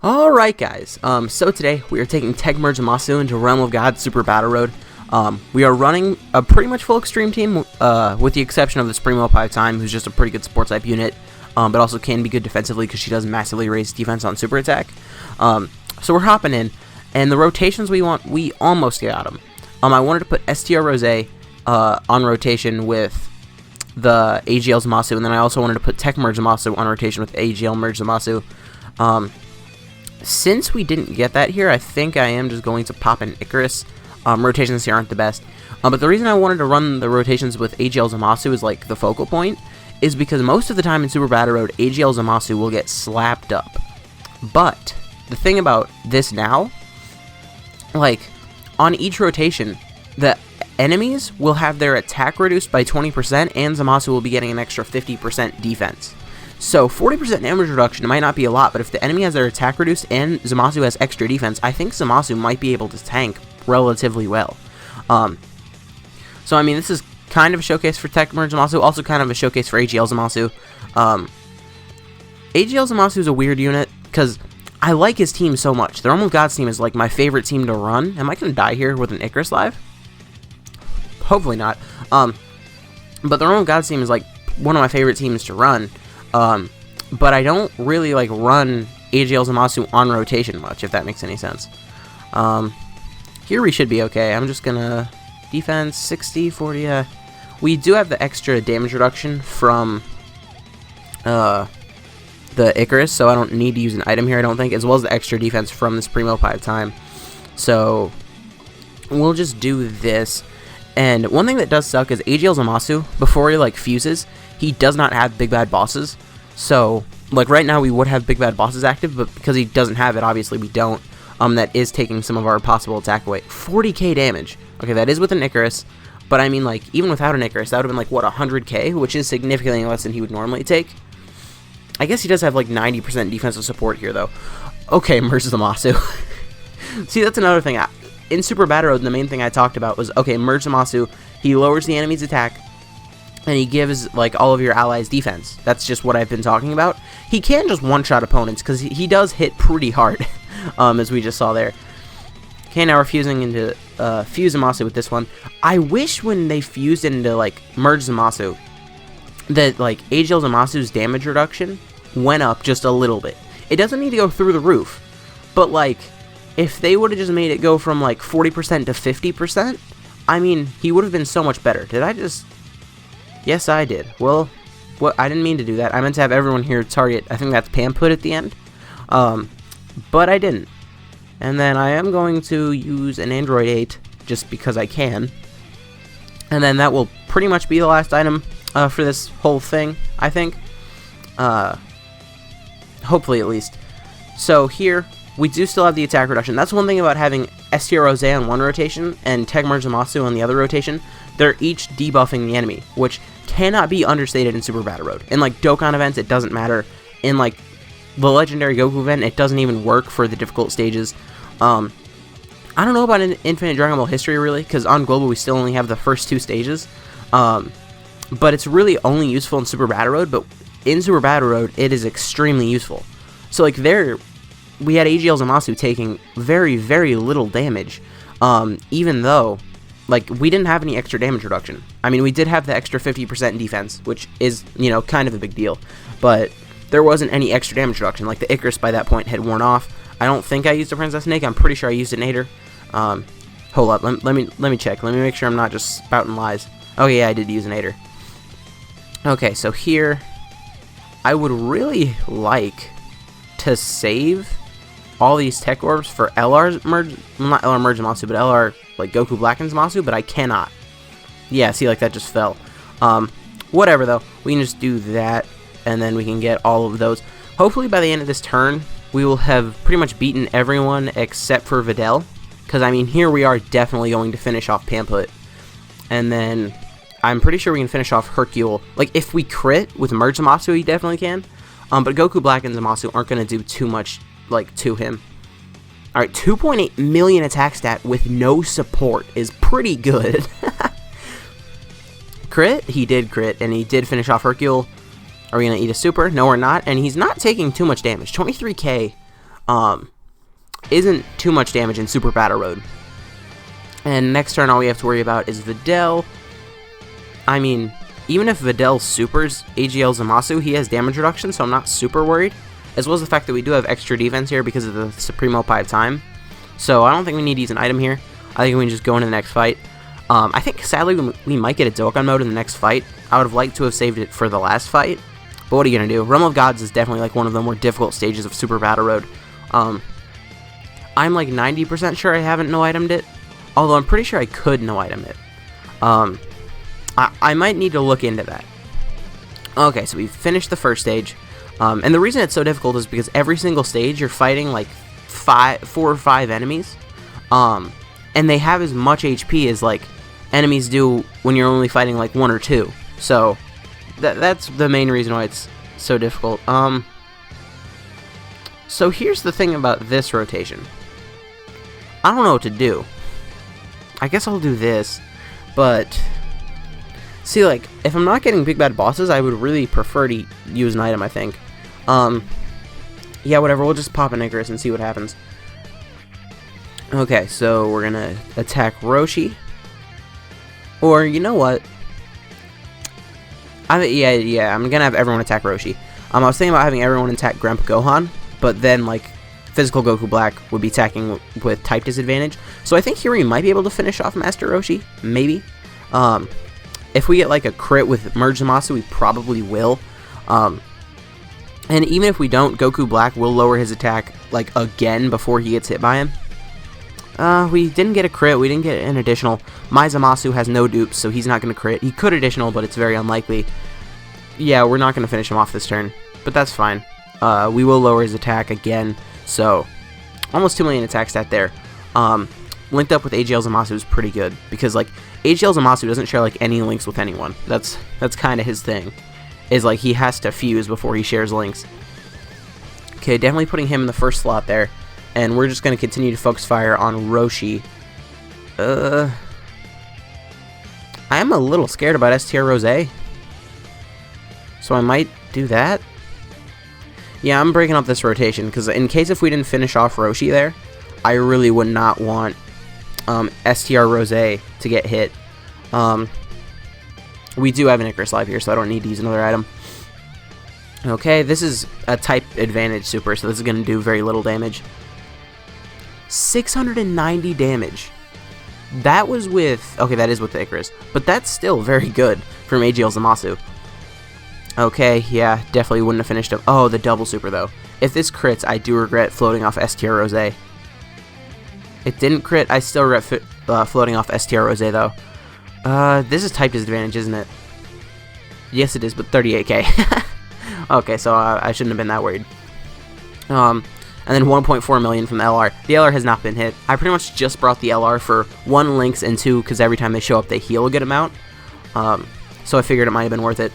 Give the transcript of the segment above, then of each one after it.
Alright guys, so today we are taking Tech Merge Zamasu into Realm of God Super Battle Road. We are running a pretty much full extreme team, with the exception of the Supremo Time, who's just a pretty good sports type unit, but also can be good defensively because she does massively raise defense on super attack. So we're hopping in, and the rotations we want, we almost got them. I wanted to put STR Rose on rotation with the AGL Zamasu, and then I also wanted to put Tech Merge Zamasu on rotation with AGL Merge Zamasu. Since we didn't get that here, I think I am just going to pop an Icarus. Rotations here aren't the best. But the reason I wanted to run the rotations with AGL Zamasu as like the focal point is because most of the time in Super Battle Road, AGL Zamasu will get slapped up. But the thing about this now, like on each rotation, the enemies will have their attack reduced by 20% and Zamasu will be getting an extra 50% defense. So 40% damage reduction might not be a lot, but if the enemy has their attack reduced and Zamasu has extra defense, I think Zamasu might be able to tank relatively well. So I mean, this is kind of a showcase for Tech Merge Zamasu, also kind of a showcase for AGL Zamasu. AGL Zamasu is a weird unit, because I like his team so much. The Realm of Gods team is like my favorite team to run. Am I going to die here with an Icarus live? Hopefully not. But the Realm of Gods team is like one of my favorite teams to run. But I don't really like run AGL Zamasu on rotation much, if that makes any sense. Here we should be okay. I'm just gonna defense 60, 40. We do have the extra damage reduction from the Icarus, so I don't need to use an item here, I don't think, as well as the extra defense from this Primo Time. So we'll just do this. And one thing that does suck is AGL Zamasu, before he like fuses, he does not have big bad bosses. So like right now we would have big bad bosses active, but because he doesn't have it, obviously we don't. That is taking some of our possible attack away. 40k damage. Okay, that is with an Icarus, but I mean like even without an Icarus, that would have been like what, 100k, which is significantly less than he would normally take. I guess he does have like 90% defensive support here though. Okay, Merge Zamasu. See, that's another thing. In Super Battle Road, the main thing I talked about was, okay, Merge Zamasu, he lowers the enemy's attack, and he gives, like, all of your allies defense. That's just what I've been talking about. He can just one-shot opponents, because he does hit pretty hard, as we just saw there. Okay, now we're fusing into Fuse Zamasu with this one. I wish when they fused into, like, Merge Zamasu, that, like, AGL Zamasu's damage reduction went up just a little bit. It doesn't need to go through the roof, but, like, if they would have just made it go from like 40% to 50%, I mean, he would have been so much better. Did I just... Yes, I did. Well, I didn't mean to do that. I meant to have everyone here target, I think that's Pamput at the end. But I didn't. And then I am going to use an Android 8, just because I can. And then that will pretty much be the last item for this whole thing, I think. Hopefully, at least. So here... we do still have the attack reduction. That's one thing about having STR Rose on one rotation and Tech Merge Zamasu on the other rotation. They're each debuffing the enemy, which cannot be understated in Super Battle Road. In like Dokkan events, it doesn't matter. In like the Legendary Goku event, it doesn't even work for the difficult stages. I don't know about Infinite Dragon Ball history really, because on Global we still only have the first two stages. But it's really only useful in Super Battle Road. But in Super Battle Road, it is extremely useful. So like we had AGL Zamasu taking very, very little damage, even though, like, we didn't have any extra damage reduction. I mean, we did have the extra 50% defense, which is, you know, kind of a big deal, but there wasn't any extra damage reduction. Like, the Icarus by that point had worn off. I don't think I used a Princess Snake. I'm pretty sure I used a Nader. Hold up, let me check. Let me make sure I'm not just spouting lies. Oh, yeah, I did use a Nader. Okay, so here, I would really like to save all these tech orbs for LR's merge, well, not LR merge Zamasu, but LR like Goku Blackens Zamasu, but I cannot. Yeah, see, like that just fell. Whatever though, we can just do that, and then we can get all of those. Hopefully by the end of this turn, we will have pretty much beaten everyone except for Videl, because I mean here we are definitely going to finish off Pamput, and then I'm pretty sure we can finish off Hercule. Like if we crit with Merge Zamasu, we definitely can. But Goku Black and Zamasu aren't going to do too much like to him. Alright, 2.8 million attack stat with no support is pretty good. Crit? He did crit, and he did finish off Hercule. Are we going to eat a super? No, we're not, and he's not taking too much damage. 23k isn't too much damage in Super Battle Mode. And next turn, all we have to worry about is Videl. I mean, even if Videl supers AGL Zamasu, he has damage reduction, so I'm not super worried. As well as the fact that we do have extra defense here because of the Supremo Pipe Time. So I don't think we need to use an item here. I think we can just go into the next fight. I think, sadly, we might get a Dokkan mode in the next fight. I would have liked to have saved it for the last fight. But what are you going to do? Realm of Gods is definitely like one of the more difficult stages of Super Battle Road. I'm like 90% sure I haven't no-itemed it. Although I'm pretty sure I could no-item it. I might need to look into that. Okay, so we've finished the first stage. And the reason it's so difficult is because every single stage you're fighting like 4 or 5 enemies. And they have as much HP as like enemies do when you're only fighting like 1 or 2. So that's the main reason why it's so difficult. So here's the thing about this rotation. I don't know what to do. I guess I'll do this, but see, like, if I'm not getting big bad bosses, I would really prefer to use an item, I think. Yeah, whatever, we'll just pop an Icarus and see what happens. Okay, so we're gonna attack Roshi. Or, you know what? Yeah, I'm gonna have everyone attack Roshi. I was thinking about having everyone attack Grandpa Gohan, but then, like, Physical Goku Black would be attacking with type disadvantage. So I think here we might be able to finish off Master Roshi, maybe. If we get like a crit with Merge Zamasu, we probably will. And even if we don't, Goku Black will lower his attack like again before he gets hit by him. We didn't get a crit, we didn't get an additional. My Zamasu has no dupes, so he's not going to crit. He could additional, but it's very unlikely. Yeah, we're not going to finish him off this turn, but that's fine. We will lower his attack again. So, almost 2 million attack stat there. Linked up with AGL Zamasu is pretty good, because, like, AGL Zamasu doesn't share, like, any links with anyone. That's kind of his thing, is, like, he has to fuse before he shares links. Okay, definitely putting him in the first slot there, and we're just going to continue to focus fire on Roshi. I am a little scared about STR Rose, so I might do that. Yeah, I'm breaking up this rotation, because in case if we didn't finish off Roshi there, I really would not want STR Rose to get hit. We do have an Icarus live here, so I don't need to use another item. Okay, this is a type advantage super, so this is going to do very little damage. 690 damage. That was with... Okay, that is with the Icarus, but that's still very good from AGL Zamasu. Okay, yeah, definitely wouldn't have finished him. Oh, the double super, though. If this crits, I do regret floating off STR Rose. It didn't crit. I still regret floating off STR Rose, though. This is type disadvantage, isn't it? Yes, it is, but 38k. Okay, so I shouldn't have been that worried. And then 1.4 million from the LR. The LR has not been hit. I pretty much just brought the LR for 1 links and 2, because every time they show up, they heal a good amount. So I figured it might have been worth it.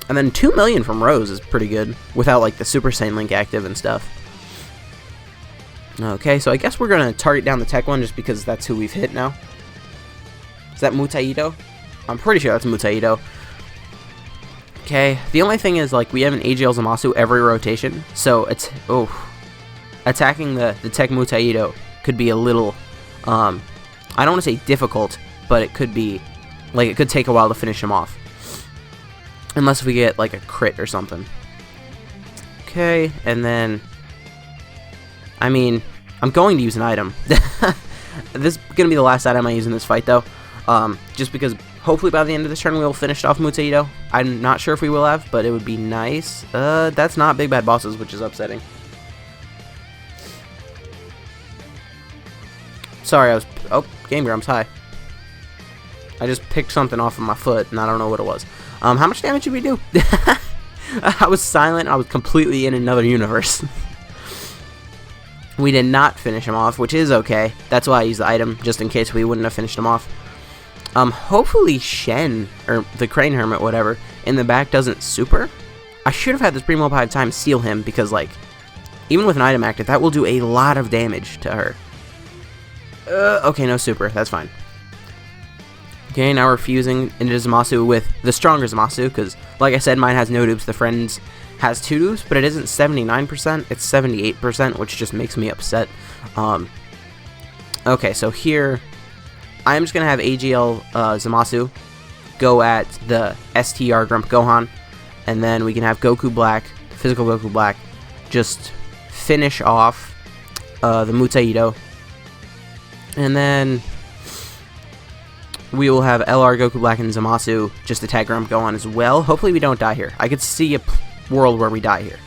And then 2 million from Rose is pretty good, without like the Super Saiyan Link active and stuff. Okay, so I guess we're going to target down the Tech one just because that's who we've hit now. Is that Mutaido? I'm pretty sure that's Mutaido. Okay, the only thing is, like, we have an AGL Zamasu every rotation, so it's, attacking the Tech Mutaido could be a little, I don't want to say difficult, but it could be, like, it could take a while to finish him off. Unless we get, like, a crit or something. Okay, and then... I mean, I'm going to use an item. This is going to be the last item I use in this fight, though. Just because hopefully by the end of this turn we'll finish off Mutaido. I'm not sure if we will have, but it would be nice. That's not Big Bad Bosses, which is upsetting. Sorry, I was... Oh, Game Grumps, hi. I just picked something off of my foot, and I don't know what it was. How much damage did we do? I was silent. I was completely in another universe. We did not finish him off, which is okay. That's why I used the item, just in case we wouldn't have finished him off. Hopefully Shen, or the Crane Hermit, whatever, in the back doesn't super. I should have had this Primo Pipe Time seal him, because, like, even with an item active, that will do a lot of damage to her. Okay, no super. That's fine. Okay, now we're fusing into Zamasu with the stronger Zamasu, because, like I said, mine has no dupes. The friends has 2 dupes, but it isn't 79%, it's 78%, which just makes me upset. Okay, so here, I'm just going to have AGL Zamasu go at the STR Grump Gohan, and then we can have Goku Black, physical Goku Black, just finish off the Mutaido, and then we will have LR Goku Black and Zamasu just attack Grump Gohan as well. Hopefully we don't die here. I could see a world where we die here.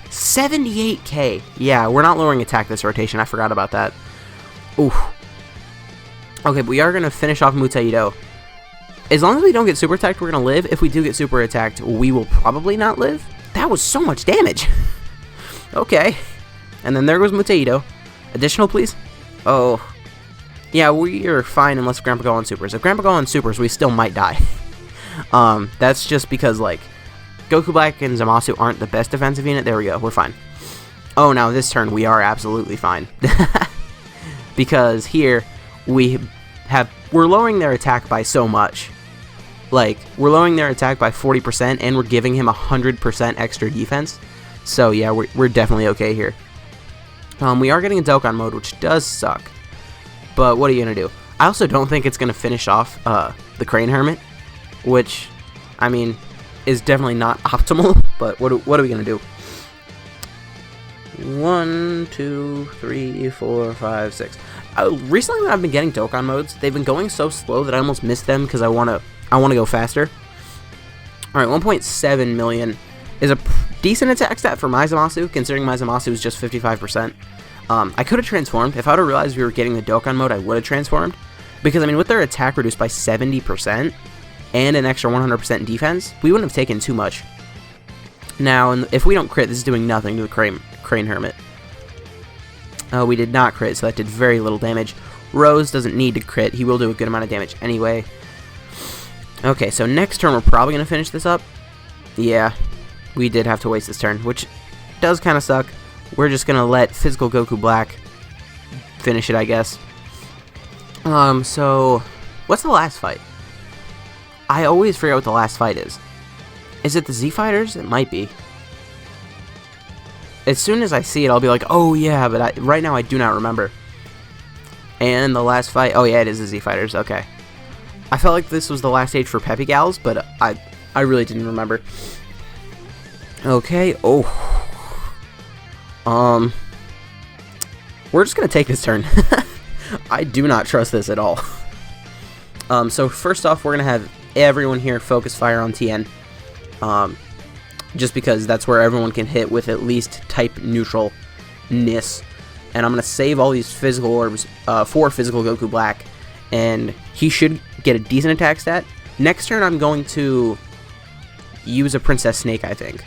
78k. Yeah, we're not lowering attack this rotation. I forgot about that. Oof. Okay, but we are going to finish off Mutaido. As long as we don't get super attacked, we're going to live. If we do get super attacked, we will probably not live. That was so much damage. Okay. And then there goes Mutaido. Additional, please. Oh. Yeah, we are fine unless Grandpa Gohan supers. If Grandpa Gohan supers, we still might die. That's just because, like, Goku Black and Zamasu aren't the best defensive unit. There we go. We're fine. Oh, now this turn we are absolutely fine. Because here we're lowering their attack by so much. Like, we're lowering their attack by 40% and we're giving him 100% extra defense. So yeah, we're definitely okay here. We are getting a Dokkan mode, which does suck. But what are you going to do? I also don't think it's going to finish off the Crane Hermit, which, I mean, is definitely not optimal. But what are we going to do? 1, 2, 3, 4, 5, 6. Recently when I've been getting Dokkan modes, they've been going so slow that I almost miss them because I want to go faster. Alright, 1.7 million is a decent attack stat for my Zamasu, considering my Zamasu is just 55%. I could have transformed. If I would have realized we were getting the Dokkan mode, I would have transformed. Because, I mean, with their attack reduced by 70% and an extra 100% defense, we wouldn't have taken too much. Now, if we don't crit, this is doing nothing to the Crane Hermit. We did not crit, so that did very little damage. Rose doesn't need to crit. He will do a good amount of damage anyway. Okay, so next turn we're probably going to finish this up. Yeah, we did have to waste this turn, which does kind of suck. We're just going to let physical Goku Black finish it, I guess. So, what's the last fight? I always forget what the last fight is. Is it the Z Fighters? It might be. As soon as I see it, I'll be like, oh yeah, but right now I do not remember. And the last fight, oh yeah, it is the Z Fighters, okay. I felt like this was the last stage for Peppy Gals, but I really didn't remember. Okay, oh. We're just gonna take this turn. I do not trust this at all. So first off, we're gonna have everyone here focus fire on Tien. Just because that's where everyone can hit with at least type neutralness. And I'm going to save all these physical orbs for physical Goku Black. And he should get a decent attack stat. Next turn, I'm going to use a Princess Snake, I think.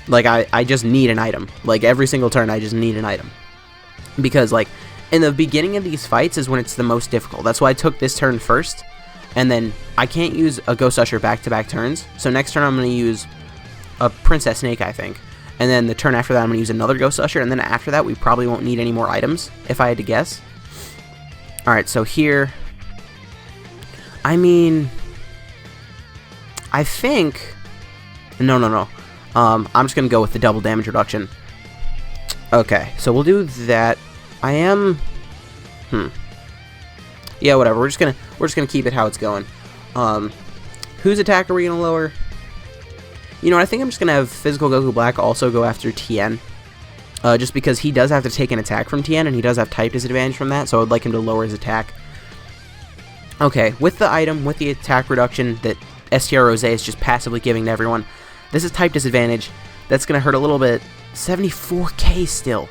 Like, I just need an item. Like, every single turn, I just need an item. Because, like, in the beginning of these fights is when it's the most difficult. That's why I took this turn first. And then I can't use a Ghost Usher back-to-back turns. So next turn, I'm going to use a Princess Snake, I think. And then the turn after that, I'm going to use another Ghost Usher. And then after that, we probably won't need any more items, if I had to guess. Alright, so here... I mean... I think... No. I'm just going to go with the double damage reduction. Okay, so we'll do that. I am... Yeah, whatever. We're just gonna keep it how it's going. Whose attack are we gonna lower? You know what, I think I'm just going to have physical Goku Black also go after Tien. Just because he does have to take an attack from Tien, and he does have type disadvantage from that, so I would like him to lower his attack. Okay, with the item, with the attack reduction that STR Rose is just passively giving to everyone, this is type disadvantage. That's going to hurt a little bit. 74k still.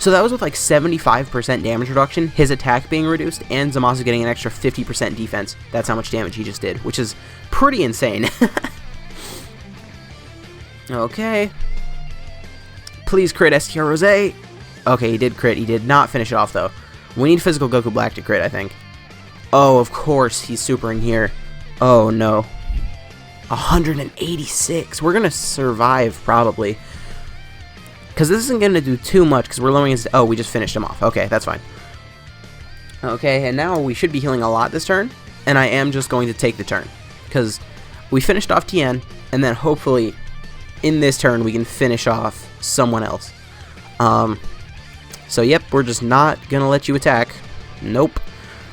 So that was with like 75% damage reduction, his attack being reduced, and Zamasu getting an extra 50% defense. That's how much damage he just did, which is pretty insane. Okay. Please crit STR Rose. Okay, he did crit. He did not finish it off, though. We need physical Goku Black to crit, I think. Oh, of course, he's supering here. Oh, no. 186. We're going to survive, probably. Because this isn't going to do too much, because we're lowering his... Oh, we just finished him off. Okay, that's fine. Okay, and now we should be healing a lot this turn. And I am just going to take the turn. Because we finished off Tien, and then hopefully... in this turn we can finish off someone else. So yep, we're just not gonna let you attack. Nope.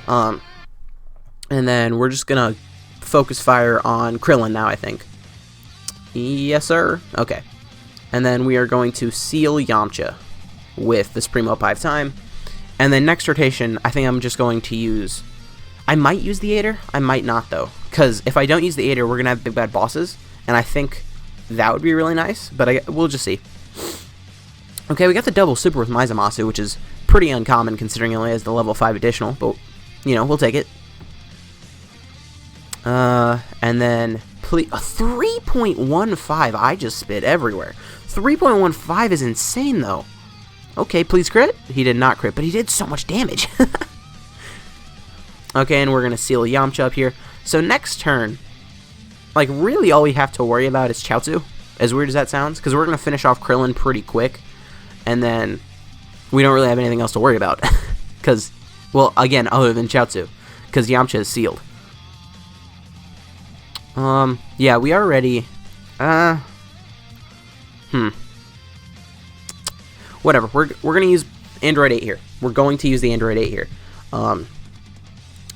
And then we're just gonna focus fire on Krillin now, I think. Yes, sir. Okay. And then we are going to seal Yamcha with the Supremo 5 time. And then next rotation, I think I'm just going to use... I might use the Aider. I might not, though. Because if I don't use the Aider, we're going to have big bad bosses. And I think that would be really nice. But we'll just see. Okay, we got the double super with my Zamasu, which is pretty uncommon considering it only has the level 5 additional. But, you know, we'll take it. And then... Please, 3.15. I just spit everywhere. 3.15 is insane, though. Okay, please crit. He did not crit, but he did so much damage. Okay, and we're going to seal Yamcha up here. So next turn, like, really all we have to worry about is Chaozu, as weird as that sounds, because we're going to finish off Krillin pretty quick, and then we don't really have anything else to worry about. Because, well, again, other than Chaozu, because Yamcha is sealed. Yeah, we are ready. Whatever, we're going to use Android 8 here. We're going to use the Android 8 here. And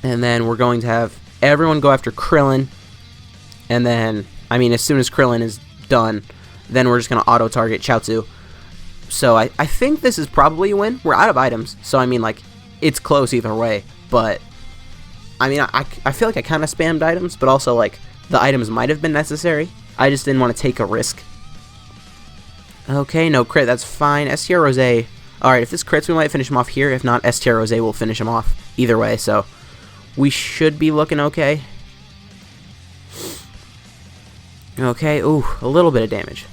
then we're going to have everyone go after Krillin. And then, I mean, as soon as Krillin is done, then we're just going to auto-target Chaozu. So I think this is probably a win. We're out of items, so I mean, like, it's close either way. But, I mean, I feel like I kind of spammed items, but also, like, the items might have been necessary. I just didn't want to take a risk. Okay, no crit, that's fine. STR Rose. Alright, if this crits, we might finish him off here. If not, STR Rose will finish him off either way, so we should be looking okay. Okay, ooh, a little bit of damage.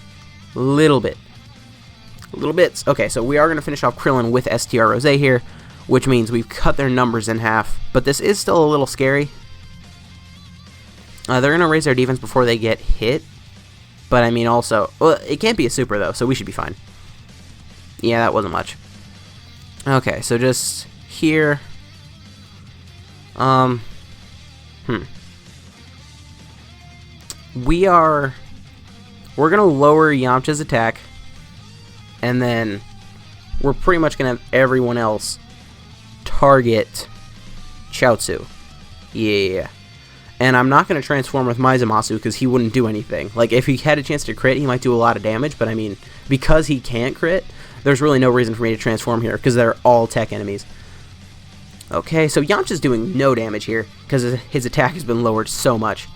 Little bits. Okay, so we are going to finish off Krillin with STR Rose here, which means we've cut their numbers in half, but this is still a little scary. They're going to raise their defense before they get hit. But, I mean, also... Well, it can't be a super, though, so we should be fine. Yeah, that wasn't much. Okay, so just here. We're going to lower Yamcha's attack. And then we're pretty much going to have everyone else target Chaozu. Yeah. And I'm not going to transform with my Zamasu because he wouldn't do anything. Like, if he had a chance to crit, he might do a lot of damage. But, I mean, because he can't crit, there's really no reason for me to transform here because they're all tech enemies. Okay, so Yamcha's doing no damage here because his attack has been lowered so much.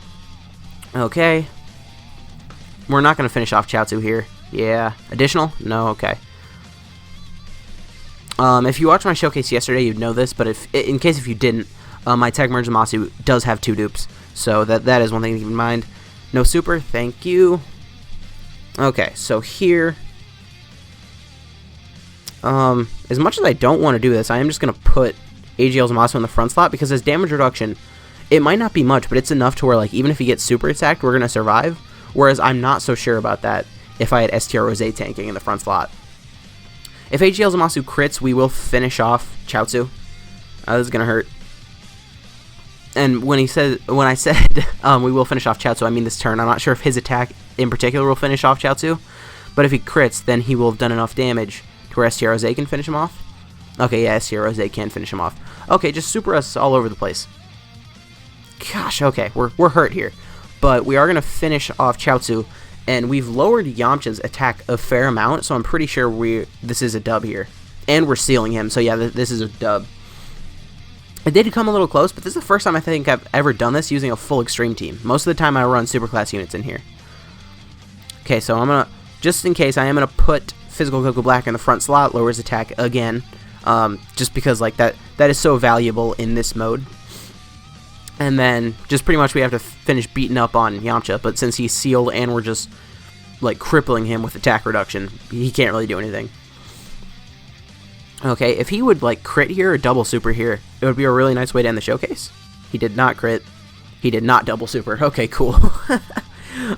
Okay. We're not going to finish off Chaozu here. Yeah. Additional? No, okay. If you watched my showcase yesterday, you'd know this. But in case if you didn't, my Tech Merge Zamasu does have 2 dupes. So that is one thing to keep in mind. No super, thank you. Okay, so here... as much as I don't want to do this, I am just going to put AGL Zamasu in the front slot, because his damage reduction, it might not be much, but it's enough to where, like, even if he gets super attacked, we're going to survive. Whereas I'm not so sure about that if I had STR Rose tanking in the front slot. If AGL Zamasu crits, we will finish off Chaozu. This is going to hurt. And when I said we will finish off Chaozu, I mean this turn. I'm not sure if his attack in particular will finish off Chaozu, but if he crits, then he will have done enough damage to where STR Rose can finish him off. Okay, yeah, STR Rose can finish him off. Okay, just super us all over the place. Gosh, okay, we're hurt here, but we are gonna finish off Chaozu, and we've lowered Yamcha's attack a fair amount, so I'm pretty sure this is a dub here, and we're sealing him. So yeah, this is a dub. It did come a little close, but this is the first time I think I've ever done this using a full extreme team. Most of the time I run superclass units in here. Okay, so I'm gonna, just in case, I am gonna put Physical Goku Black in the front slot, lower his attack again, just because like that is so valuable in this mode. And then just pretty much we have to finish beating up on Yamcha, but since he's sealed and we're just like crippling him with attack reduction, he can't really do anything. Okay, if he would like crit here or double super here, it would be a really nice way to end the showcase. He did not crit. He did not double super. Okay, cool.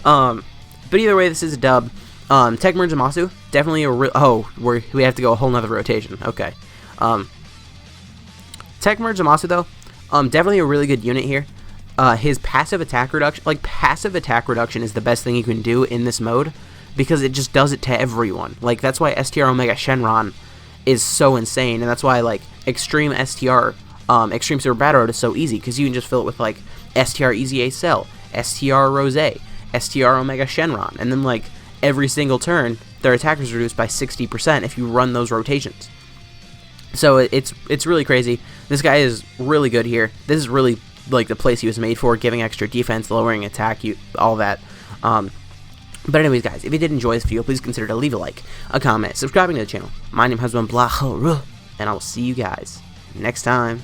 But either way, this is a dub. Tech Merge Zamasu, definitely a we have to go a whole nother rotation. Okay. Tech Merge Zamasu though, definitely a really good unit here. His passive attack reduction, is the best thing you can do in this mode, because it just does it to everyone. Like, that's why STR Omega Shenron is so insane, and that's why, like, Extreme STR, Extreme Super Battle Road is so easy, because you can just fill it with, like, STR Easy Ace Cell, STR Rose, STR Omega Shenron, and then, like, every single turn, their attack is reduced by 60% if you run those rotations. So it's really crazy. This guy is really good here. This is really, like, the place he was made for, giving extra defense, lowering attack, all that. But anyways, guys, if you did enjoy this video, please consider to leave a like, a comment, subscribing to the channel. My name has been Blah, and I will see you guys next time.